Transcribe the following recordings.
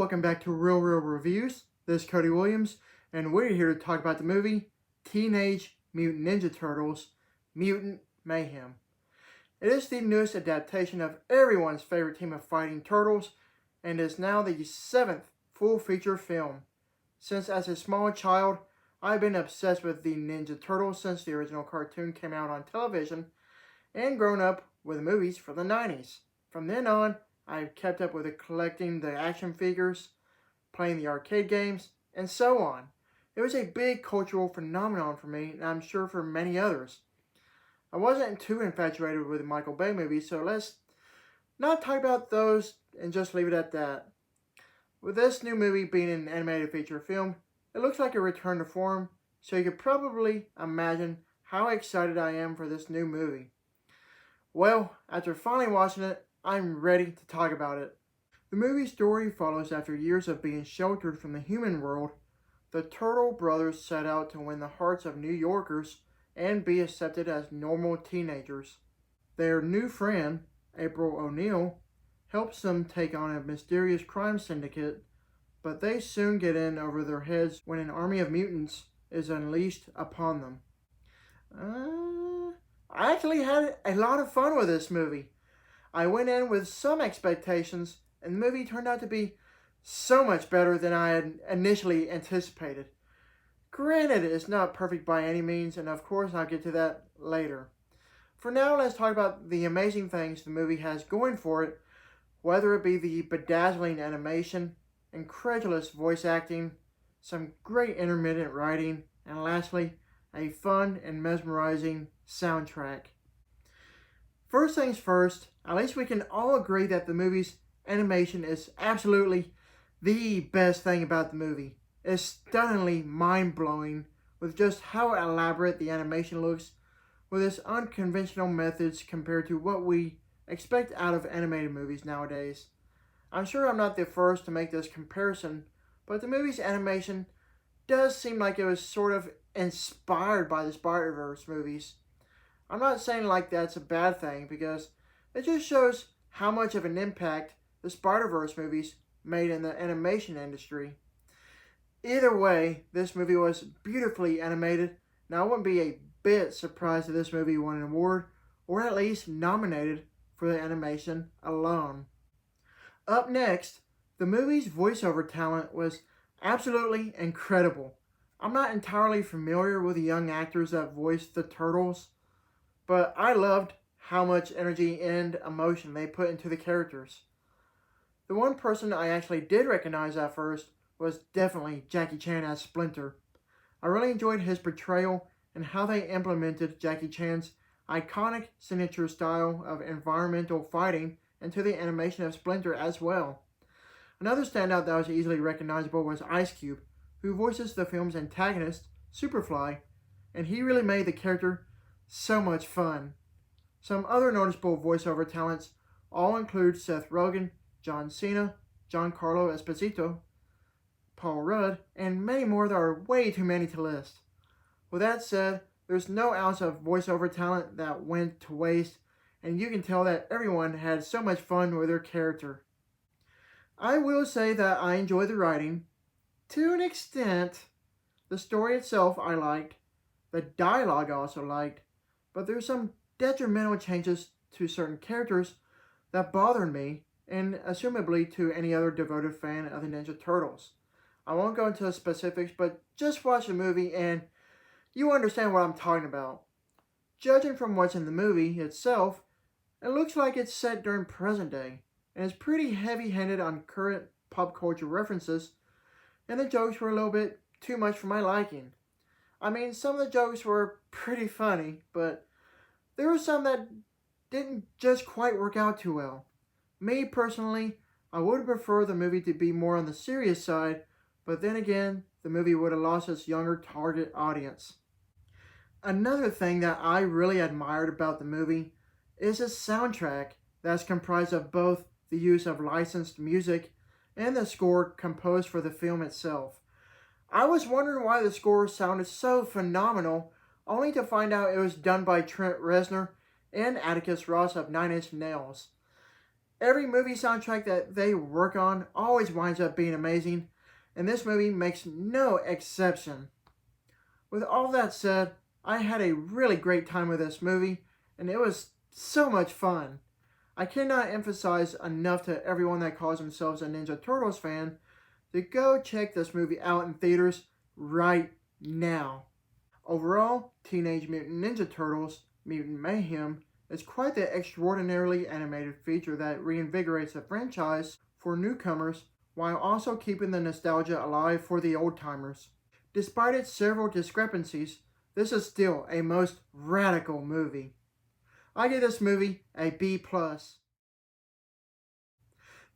welcome back to Real Reviews. This is Cody Williams, and we're here to talk about the movie Teenage Mutant Ninja Turtles, Mutant Mayhem. It is the newest adaptation of everyone's favorite team of fighting turtles, and is now the 7th full-feature film. Since as a small child, I've been obsessed with the Ninja Turtles since the original cartoon came out on television, and grown up with movies from the 90s. From then on, I've kept up with collecting the action figures, playing the arcade games, and so on. It was a big cultural phenomenon for me, and I'm sure for many others. I wasn't too infatuated with the Michael Bay movies, so let's not talk about those and just leave it at that. With this new movie being an animated feature film, it looks like a return to form, so you could probably imagine how excited I am for this new movie. Well, after finally watching it, I'm ready to talk about it. The movie's story follows after years of being sheltered from the human world. The Turtle brothers set out to win the hearts of New Yorkers and be accepted as normal teenagers. Their new friend, April O'Neil, helps them take on a mysterious crime syndicate, but they soon get in over their heads when an army of mutants is unleashed upon them. I actually had a lot of fun with this movie. I went in with some expectations, and the movie turned out to be so much better than I had initially anticipated. Granted, it's not perfect by any means, and of course I'll get to that later. For now, let's talk about the amazing things the movie has going for it, whether it be the bedazzling animation, incredulous voice acting, some great intermittent writing, and lastly, a fun and mesmerizing soundtrack. First things first, at least we can all agree that the movie's animation is absolutely the best thing about the movie. It's stunningly mind-blowing with just how elaborate the animation looks with its unconventional methods compared to what we expect out of animated movies nowadays. I'm sure I'm not the first to make this comparison, but the movie's animation does seem like it was sort of inspired by the Spider-Verse movies. I'm not saying like that's a bad thing, because it just shows how much of an impact the Spider-Verse movies made in the animation industry. Either way, this movie was beautifully animated, and I wouldn't be a bit surprised if this movie won an award, or at least nominated for the animation alone. Up next, the movie's voiceover talent was absolutely incredible. I'm not entirely familiar with the young actors that voiced the Turtles, but I loved how much energy and emotion they put into the characters. The one person I actually did recognize at first was definitely Jackie Chan as Splinter. I really enjoyed his portrayal and how they implemented Jackie Chan's iconic signature style of environmental fighting into the animation of Splinter as well. Another standout that was easily recognizable was Ice Cube, who voices the film's antagonist, Superfly, and he really made the character so much fun. Some other noticeable voiceover talents all include Seth Rogen, John Cena, Giancarlo Esposito, Paul Rudd, and many more that are way too many to list. With that said, there's no ounce of voiceover talent that went to waste, and you can tell that everyone had so much fun with their character. I will say that I enjoyed the writing, to an extent. The story itself I liked, the dialogue I also liked, but there's some detrimental changes to certain characters that bothered me, and assumably to any other devoted fan of the Ninja Turtles. I won't go into specifics, but just watch the movie and you understand what I'm talking about. Judging from what's in the movie itself, it looks like it's set during present day, and it's pretty heavy-handed on current pop culture references, and the jokes were a little bit too much for my liking. I mean, some of the jokes were pretty funny, but there were some that didn't just quite work out too well. Me, personally, I would prefer the movie to be more on the serious side, but then again, the movie would have lost its younger target audience. Another thing that I really admired about the movie is its soundtrack that's comprised of both the use of licensed music and the score composed for the film itself. I was wondering why the score sounded so phenomenal, only to find out it was done by Trent Reznor and Atticus Ross of Nine Inch Nails. Every movie soundtrack that they work on always winds up being amazing, and this movie makes no exception. With all that said, I had a really great time with this movie, and it was so much fun. I cannot emphasize enough to everyone that calls themselves a Ninja Turtles fan to go check this movie out in theaters right now. Overall, Teenage Mutant Ninja Turtles Mutant Mayhem is quite the extraordinarily animated feature that reinvigorates the franchise for newcomers while also keeping the nostalgia alive for the old-timers. Despite its several discrepancies, this is still a most radical movie. I give this movie a B+.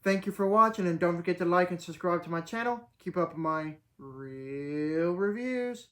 Thank you for watching, and don't forget to like and subscribe to my channel. Keep up with my real reviews.